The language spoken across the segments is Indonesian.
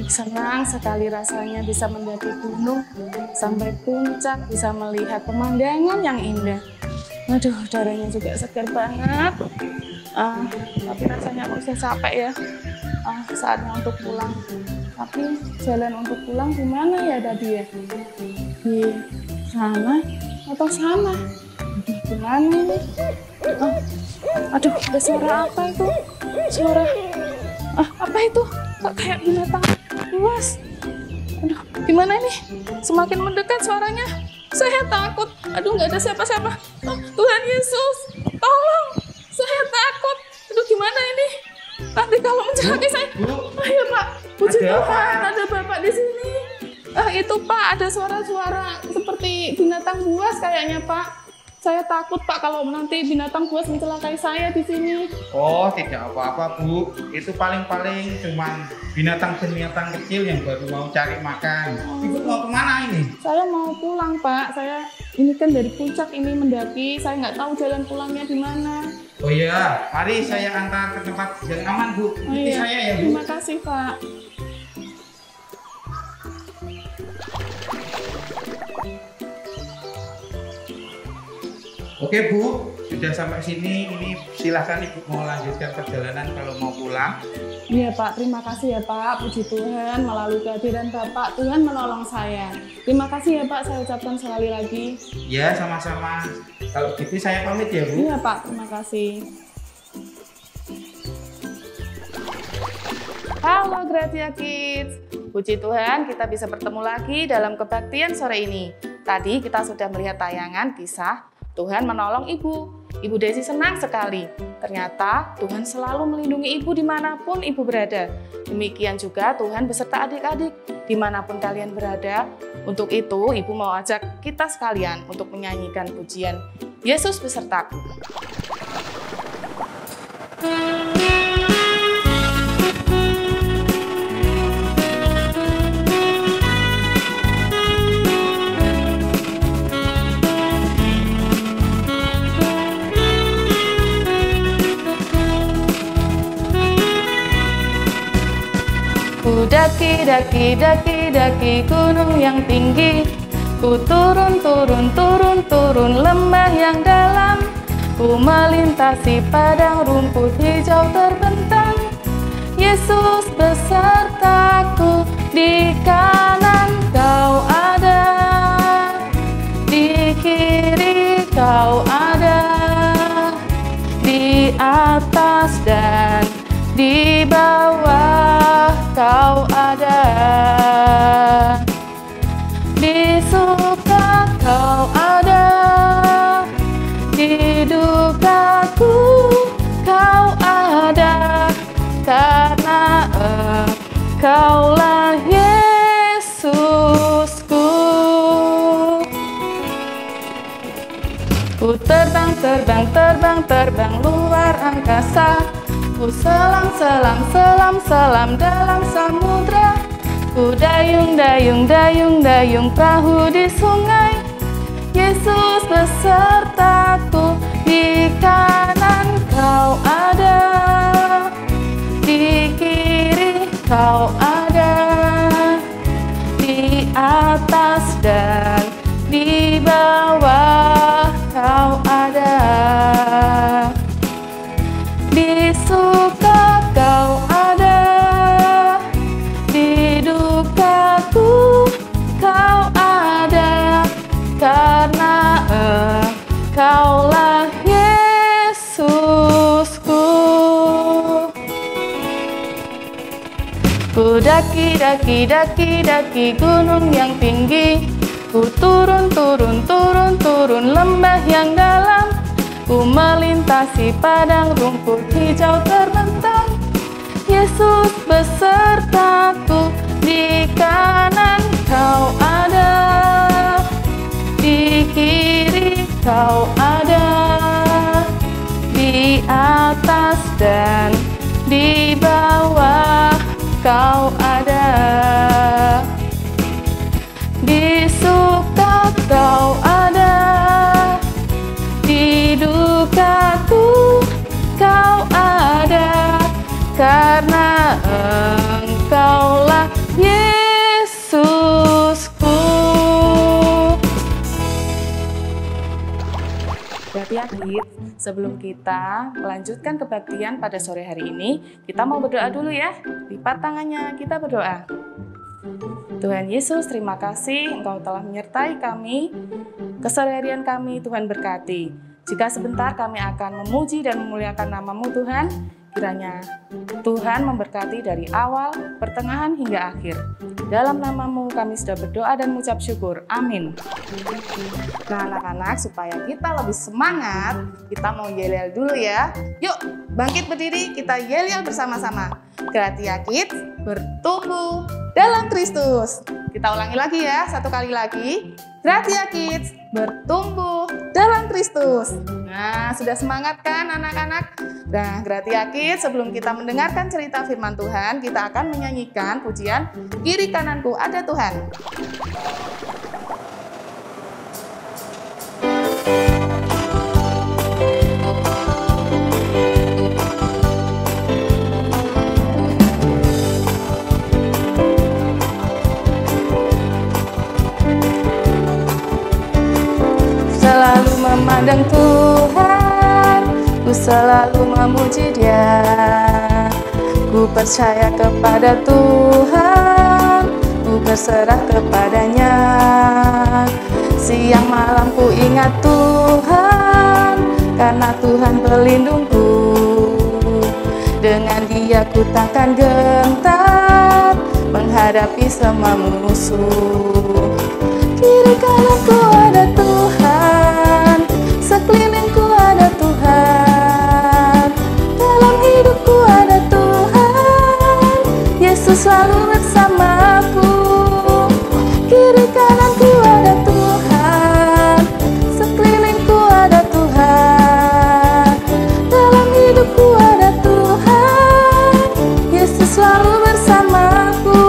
Senang sekali rasanya bisa mendaki gunung sampai puncak, bisa melihat pemandangan yang indah. Aduh, udaranya juga segar banget. Tapi rasanya aku sudah capek ya. Saatnya untuk pulang. Tapi jalan untuk pulang gimana ya tadi ya? Di sana atau sana? Gimana ini? Aduh, ada suara apa itu? Suara apa itu? Kok kayak binatang buas? Aduh, gimana ini? Semakin mendekat suaranya, saya takut. Aduh, nggak ada siapa-siapa. Tuhan Yesus, tolong! Saya takut. Aduh, gimana ini? Nanti kalau mencelakai saya. Ayo Pak, puji Tuhan, ada Bapak di sini. Itu Pak, ada suara-suara seperti binatang buas kayaknya Pak. Saya takut Pak kalau nanti binatang buas mencelakai saya di sini. Oh, tidak apa-apa Bu. Itu paling-paling cuman binatang-binatang kecil yang baru mau cari makan. Ibu mau kemana ini? Saya mau pulang Pak. Saya ini kan dari puncak ini mendaki. Saya nggak tahu jalan pulangnya di mana. Oh iya, mari saya antar ke tempat yang aman Bu. Ikuti saya ya Bu. Terima kasih Pak. Oke Bu, sudah sampai sini. Ini silahkan Ibu mau lanjutkan perjalanan kalau mau pulang. Iya Pak, terima kasih ya Pak. Puji Tuhan, melalui kehadiran Bapak, Tuhan menolong saya. Terima kasih ya Pak, saya ucapkan sekali lagi. Ya, sama-sama. Kalau gitu saya pamit ya Bu. Iya Pak, terima kasih. Halo Gratia Kids. Puji Tuhan, kita bisa bertemu lagi dalam kebaktian sore ini. Tadi kita sudah melihat tayangan kisah Tuhan menolong ibu. Ibu Desi senang sekali. Ternyata Tuhan selalu melindungi ibu dimanapun ibu berada. Demikian juga Tuhan beserta adik-adik dimanapun kalian berada. Untuk itu ibu mau ajak kita sekalian untuk menyanyikan pujian Yesus besertaku. Daki gunung yang tinggi. Ku turun lembah yang dalam. Ku melintasi padang rumput hijau terbentang. Yesus besertaku, di kanan Kau ada, di kiri Kau ada, di atas dan di bawah Kau ada, di suka Kau ada, di dukaku Kau ada, karena Engkaulah Yesusku. Ku terbang luar angkasa. Ku selam dalam samudra. Ku dayung perahu di sungai. Yesus besertaku, di kanan Kau ada, di kiri Kau ada, di atas dan di bawah Kau ada. Di suka Kau ada, di dukaku Kau ada, karena Engkaulah Yesusku. Ku daki gunung yang tinggi. Ku turun lembah yang dalam. Ku melintasi padang rumput hijau terbentang. Yesus besertaku, di kanan Kau ada, di kiri Kau ada di atas dan di bawah, Kau ada di suka, Kau ada di dukaku, Kau ada, karena Engkaulah Yesusku. Hati-hati, sebelum kita melanjutkan kebaktian pada sore hari ini, kita mau berdoa dulu ya. Lipat tangannya, kita berdoa. Tuhan Yesus, terima kasih Engkau telah menyertai kami, keseharian kami, Tuhan berkati. Jika sebentar kami akan memuji dan memuliakan nama-Mu Tuhan, kiranya Tuhan memberkati dari awal, pertengahan hingga akhir. Dalam nama-Mu kami sudah berdoa dan mengucap syukur. Amin. Nah anak-anak, supaya kita lebih semangat, kita mau yel-yel dulu ya. Yuk, bangkit berdiri, kita yel-yel bersama-sama. Gratia Kids, bertumbuh dalam Kristus. Kita ulangi lagi ya, satu kali lagi. Gratia Kids, bertumbuh dalam Kristus. Nah, sudah semangat kan anak-anak? Nah, Gratia Kids, sebelum kita mendengarkan cerita firman Tuhan, kita akan menyanyikan pujian Kiri Kananku Ada Tuhan. Selalu memandang Tuhan, ku selalu memuji Dia. Ku percaya kepada Tuhan, ku berserah kepadanya. Siang malam ku ingat Tuhan, karena Tuhan pelindungku. Dengan Dia ku takkan gentar, menghadapi semua musuh. Kiri kananku ada Tuhan, sekelilingku ada Tuhan, dalam hidupku ada Tuhan, Yesus selalu bersamaku. Kiri kananku ada Tuhan, sekelilingku ada Tuhan, dalam hidupku ada Tuhan, Yesus selalu bersamaku.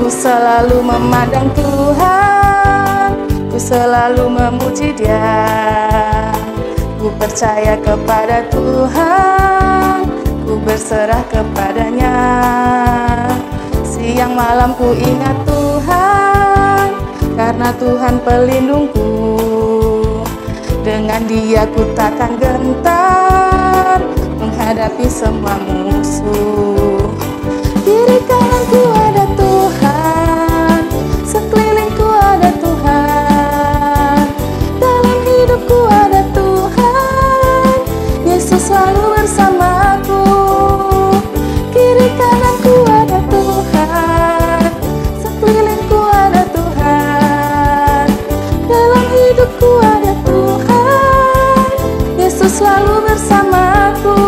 Ku selalu memandang Tuhan, ku selalu memuji Dia. Ku percaya kepada Tuhan, ku berserah kepadanya. Siang malam ku ingat Tuhan, karena Tuhan pelindungku. Dengan Dia ku takkan gentar, menghadapi semua musuh. Kiri kananku ada Tuhan, sekelilingku ada Tuhan, dalam hidupku ada Tuhan, Yesus selalu bersamaku. Kiri kananku ada Tuhan, sekelilingku ada Tuhan, dalam hidupku ada Tuhan, Yesus selalu bersamaku.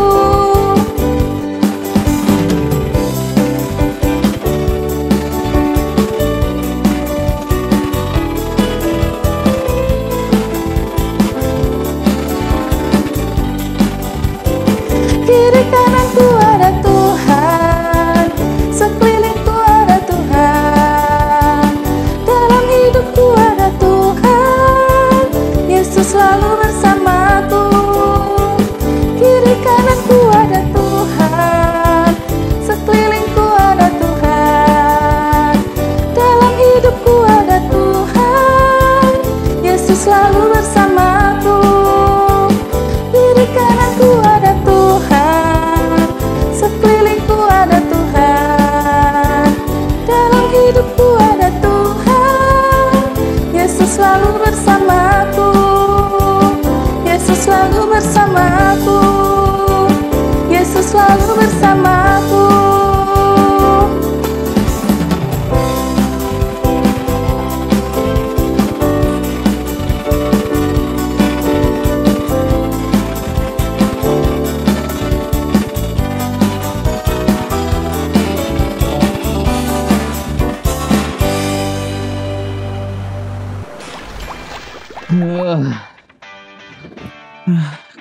Kiri kananku ada Tuhan, sekelilingku ada Tuhan, dalam hidupku ada Tuhan, Yesus selalu bersamaku. Kiri kananku ada Tuhan, sekelilingku ada Tuhan, dalam hidupku ada Tuhan, Yesus selalu bersamaku. Kiri kananku ada Tuhan, sekelilingku ada Tuhan, dalam hidupku ada Tuhan, Yesus selalu bersamaku. Yesus selalu bersamaku.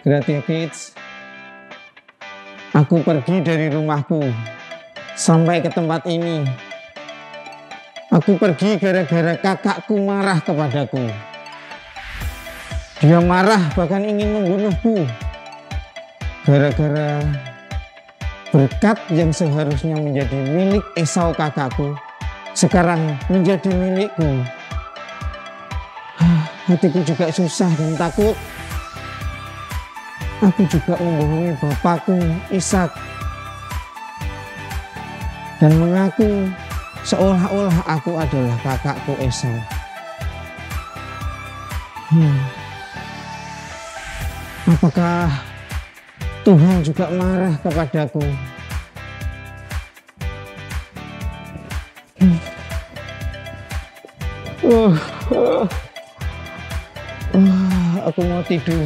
Gratia Kids, aku pergi dari rumahku sampai ke tempat ini. Aku pergi gara-gara kakakku marah kepadaku. Dia marah bahkan ingin membunuhku. Gara-gara berkat yang seharusnya menjadi milik Esau kakakku sekarang menjadi milikku. Hatiku juga susah dan takut. Aku juga membohongi bapakku Ishak dan mengaku seolah-olah aku adalah kakakku Esau. Apakah Tuhan juga marah kepadaku? Aku mau tidur.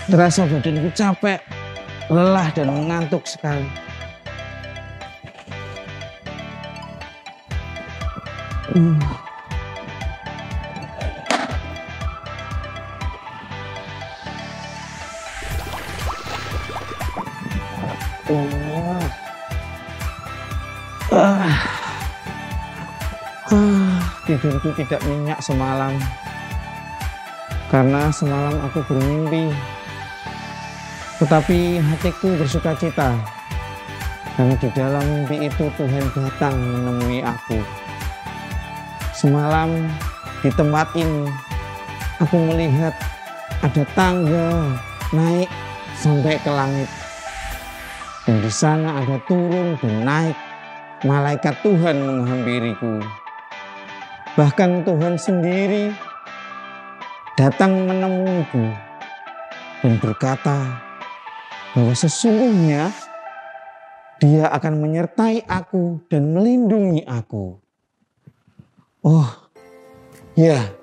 Terasa badanku capek, lelah dan mengantuk sekali. Tidurku tidak nyenyak semalam karena semalam aku bermimpi, tetapi hatiku bersuka cita karena di dalam mimpi itu Tuhan datang menemui aku. Semalam di tempat ini aku melihat ada tangga naik sampai ke langit, dan di sana ada turun dan naik malaikat Tuhan menghampiriku. Bahkan Tuhan sendiri datang menemuiku dan berkata bahwa sesungguhnya Dia akan menyertai aku dan melindungi aku. Oh ya,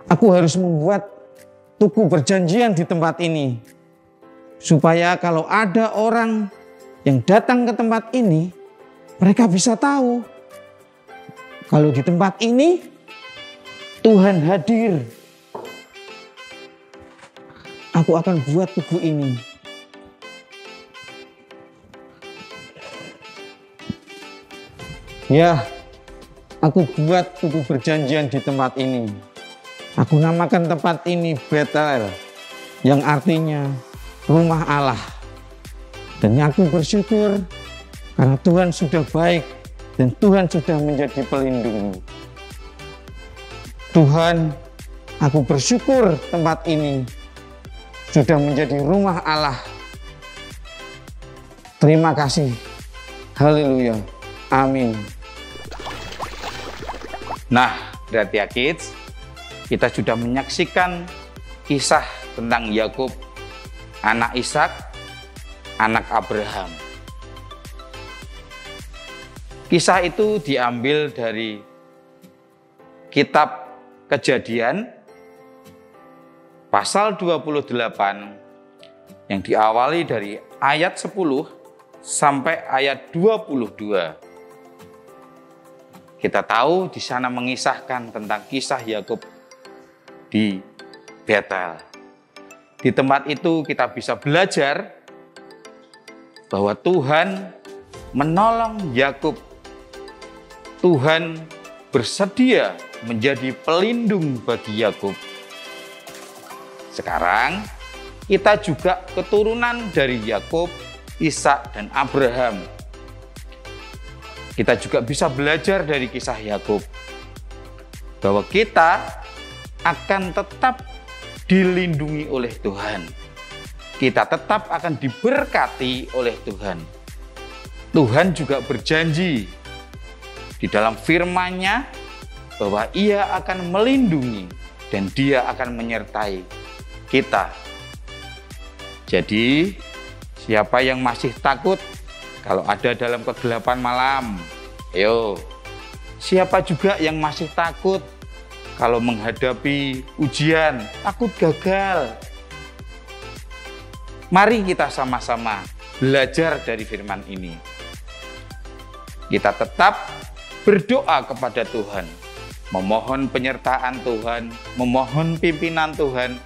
aku harus membuat tugu perjanjian di tempat ini, supaya kalau ada orang yang datang ke tempat ini, mereka bisa tahu kalau di tempat ini Tuhan hadir. Aku akan buat tugu ini. Ya, aku buat tugu perjanjian di tempat ini. Aku namakan tempat ini Betel, yang artinya rumah Allah. Dan aku bersyukur karena Tuhan sudah baik dan Tuhan sudah menjadi pelindung. Tuhan, aku bersyukur tempat ini sudah menjadi rumah Allah. Terima kasih. Haleluya. Amin. Nah, Gratia Kids, kita sudah menyaksikan kisah tentang Yakub, anak Ishak, anak Abraham. Kisah itu diambil dari kitab Kejadian pasal 28 yang diawali dari ayat 10 sampai ayat 22. Kita tahu di sana mengisahkan tentang kisah Yakub di Betel. Di tempat itu kita bisa belajar bahwa Tuhan menolong Yakub. Tuhan bersedia menjadi pelindung bagi Yakub. Sekarang kita juga keturunan dari Yakub, Ishak, dan Abraham. Kita juga bisa belajar dari kisah Yakub bahwa kita akan tetap dilindungi oleh Tuhan. Kita tetap akan diberkati oleh Tuhan. Tuhan juga berjanji di dalam firman-Nya bahwa Ia akan melindungi dan Dia akan menyertai kita. Jadi, siapa yang masih takut kalau ada dalam kegelapan malam? Ayo. Siapa juga yang masih takut kalau menghadapi ujian, takut gagal? Mari kita sama-sama belajar dari firman ini. Kita tetap berdoa kepada Tuhan memohon penyertaan Tuhan, memohon pimpinan Tuhan,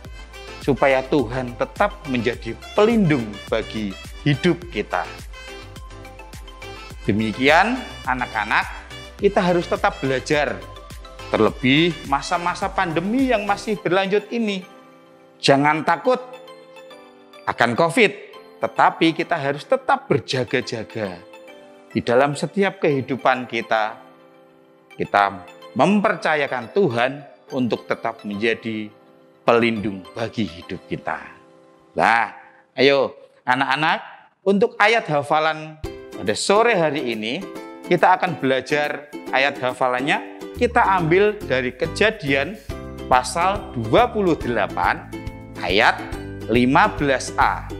supaya Tuhan tetap menjadi pelindung bagi hidup kita. Demikian anak-anak, kita harus tetap belajar. Terlebih masa-masa pandemi yang masih berlanjut ini. Jangan takut akan COVID, tetapi kita harus tetap berjaga-jaga. Di dalam setiap kehidupan kita mempercayakan Tuhan untuk tetap menjadi pelindung bagi hidup kita. Nah, ayo anak-anak, untuk ayat hafalan pada sore hari ini, kita akan belajar ayat hafalannya. Kita ambil dari Kejadian pasal 28 ayat 15a.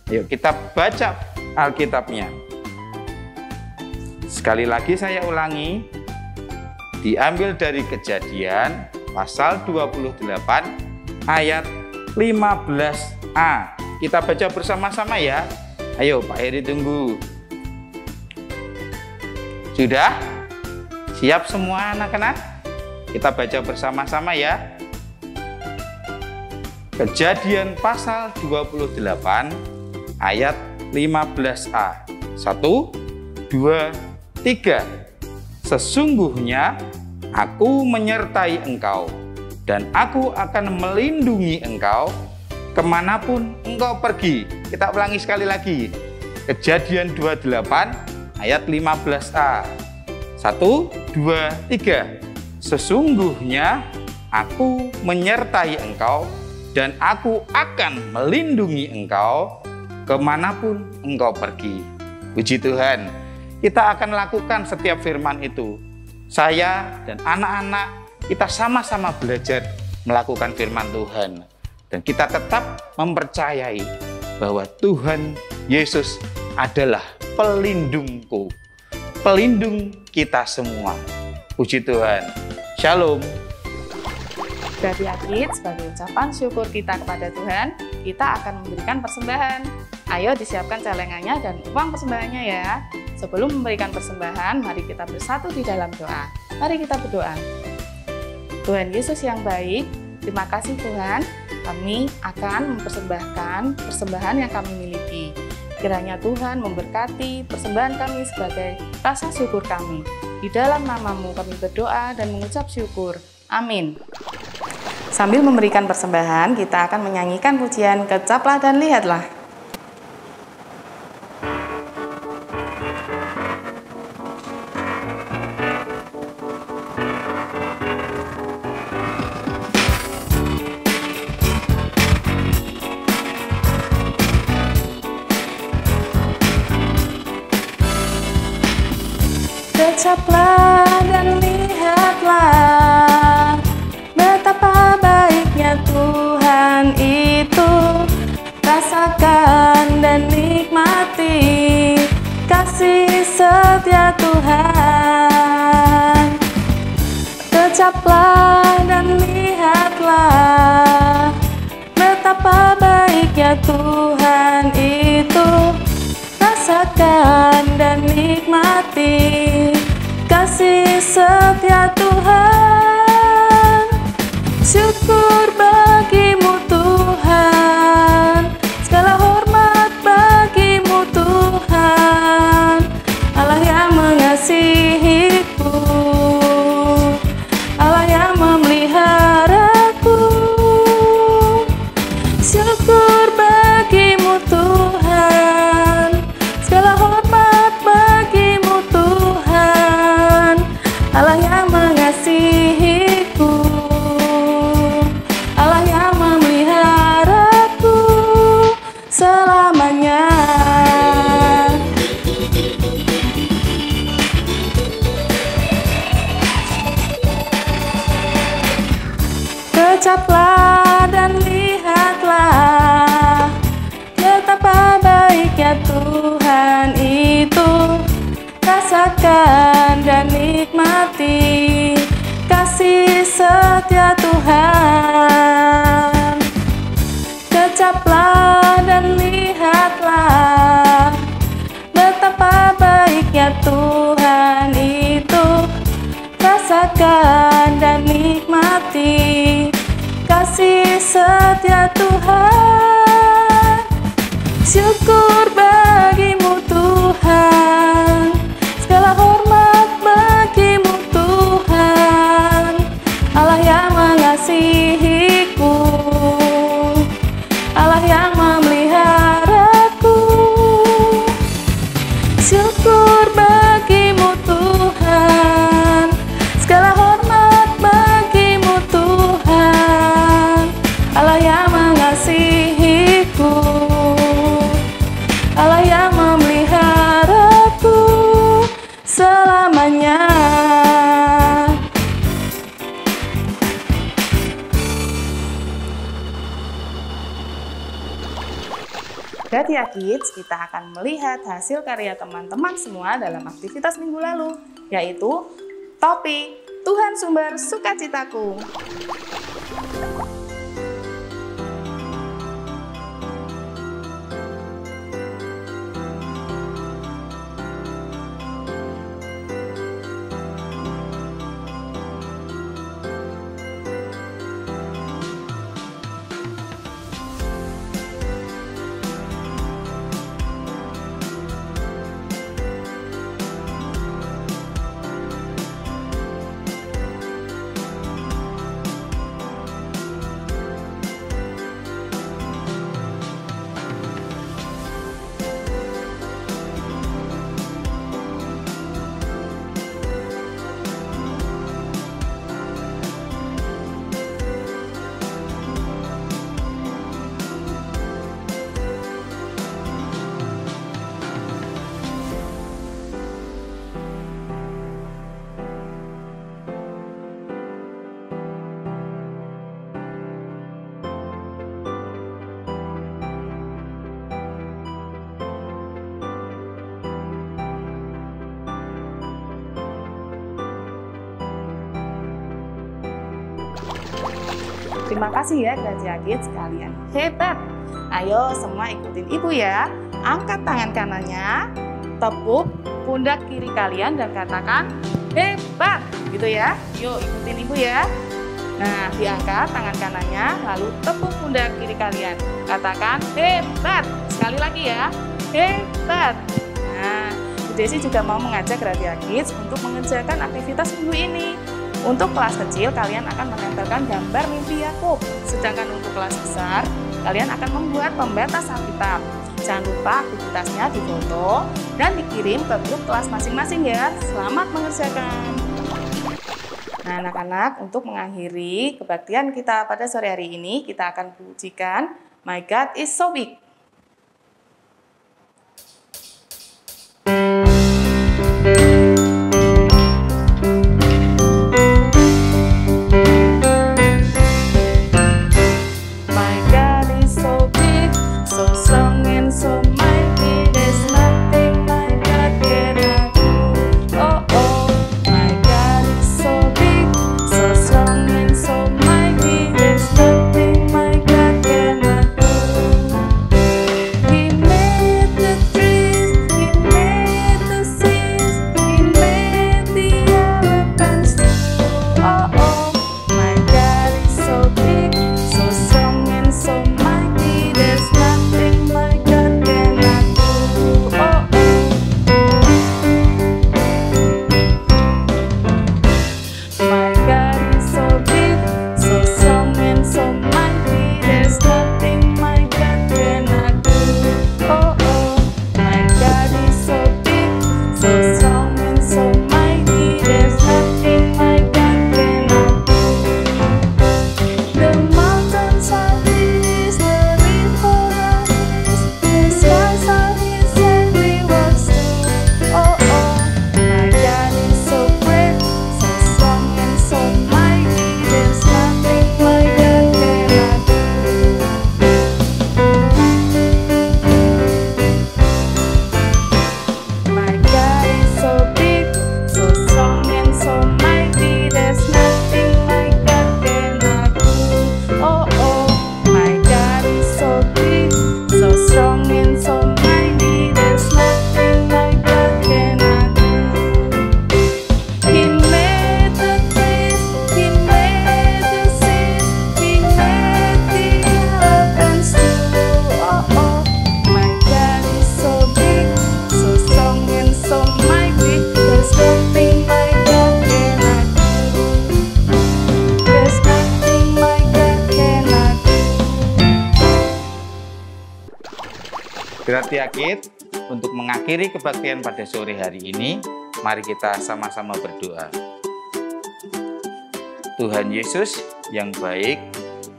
Ayo kita baca Alkitabnya. Sekali lagi saya ulangi, diambil dari Kejadian pasal 28 ayat 15a. Kita baca bersama-sama ya. Ayo Pak Heri tunggu. Sudah? Siap semua anak-anak? Kita baca bersama-sama ya. Kejadian pasal 28 ayat 15a. 1, 2, 3. Sesungguhnya aku menyertai engkau, dan aku akan melindungi engkau kemanapun engkau pergi. Kita ulangi sekali lagi. Kejadian 28 ayat 15a. 1, 2, 3. Sesungguhnya aku menyertai engkau, dan aku akan melindungi engkau kemanapun engkau pergi. Puji Tuhan, kita akan lakukan setiap firman itu. Saya dan anak-anak, kita sama-sama belajar melakukan firman Tuhan. Dan kita tetap mempercayai bahwa Tuhan Yesus adalah pelindungku, pelindung kita semua. Puji Tuhan. Shalom. Dari Akid, sebagai ucapan syukur kita kepada Tuhan, kita akan memberikan persembahan. Ayo disiapkan celengannya dan uang persembahannya ya. Sebelum memberikan persembahan, mari kita bersatu di dalam doa. Mari kita berdoa. Tuhan Yesus yang baik, terima kasih Tuhan, kami akan mempersembahkan persembahan yang kami miliki. Kiranya Tuhan memberkati persembahan kami sebagai rasa syukur kami. Di dalam nama-Mu kami berdoa dan mengucap syukur. Amin. Sambil memberikan persembahan, kita akan menyanyikan pujian Kecaplah dan Lihatlah. Kecaplah dan lihatlah betapa baiknya Tuhan itu. Rasakan dan nikmati kasih setia Tuhan. Kecaplah dan lihatlah betapa baiknya Tuhan itu. Rasakan dan nikmati kasih setia Tuhan. Syukur bagimu Tuhan, segala hormat bagimu Tuhan. Allah yang mengasihiku, Allah yang memeliharaku. Syukur bagimu Tuhan, segala hormat bagimu Tuhan. Allah yang mengasihiku, Allah yang memeliharaku selamanya. Kecaplah dan lihatlah betapa baiknya Tuhan itu. Rasakan dan nikmati kasih setia Tuhan. Kecaplah dan lihatlah betapa baiknya Tuhan itu. Rasakan dan setia Tuhan. Syukur bagimu Tuhan, segala hormat bagimu Tuhan, Allah yang mengasihiku, Allah yang memeliharaku. Syukur bagimu Tuhan, segala hormat bagimu Tuhan, Allah yang mengasihiku, Allah yang memeliharaku selamanya. Gratia Kids, kita akan melihat hasil karya teman-teman semua dalam aktivitas minggu lalu, yaitu topik Tuhan Sumber Sukacitaku. Terima kasih ya Gratia Kids, kalian hebat. Ayo semua ikutin ibu ya. Angkat tangan kanannya, tepuk pundak kiri kalian dan katakan hebat, gitu ya. Yuk ikutin ibu ya. Nah, diangkat tangan kanannya, lalu tepuk pundak kiri kalian. Katakan hebat. Sekali lagi ya, hebat. Nah, Bu Desi juga mau mengajak Gratia Kids untuk mengerjakan aktivitas minggu ini. Untuk kelas kecil, kalian akan menempelkan gambar mimpi Yakub. Sedangkan untuk kelas besar, kalian akan membuat pembatas Alkitab. Jangan lupa aktivitasnya difoto dan dikirim ke grup kelas masing-masing ya. Selamat mengerjakan. Nah anak-anak, untuk mengakhiri kebaktian kita pada sore hari ini, kita akan pujikan My God is So Big. Gerak Yakit, untuk mengakhiri kebaktian pada sore hari ini, mari kita sama-sama berdoa. Tuhan Yesus yang baik,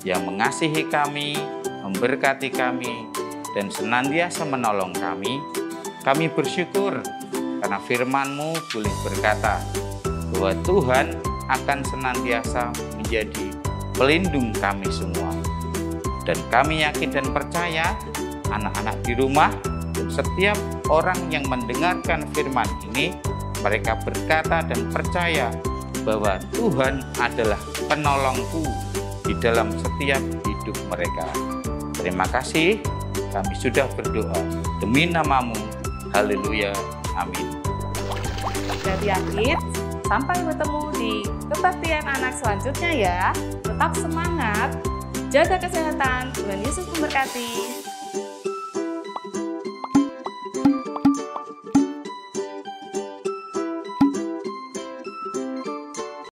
yang mengasihi kami, memberkati kami, dan senantiasa menolong kami bersyukur karena firman-Mu boleh berkata bahwa Tuhan akan senantiasa menjadi pelindung kami semua. Dan kami yakin dan percaya anak-anak di rumah dan setiap orang yang mendengarkan firman ini, mereka berkata dan percaya bahwa Tuhan adalah penolongku di dalam setiap hidup mereka. Terima kasih, kami sudah berdoa demi nama-Mu. Haleluya, amin. Gerak Yakit, sampai bertemu di kebaktian anak selanjutnya ya. Tetap semangat, jaga kesehatan, Tuhan Yesus memberkati.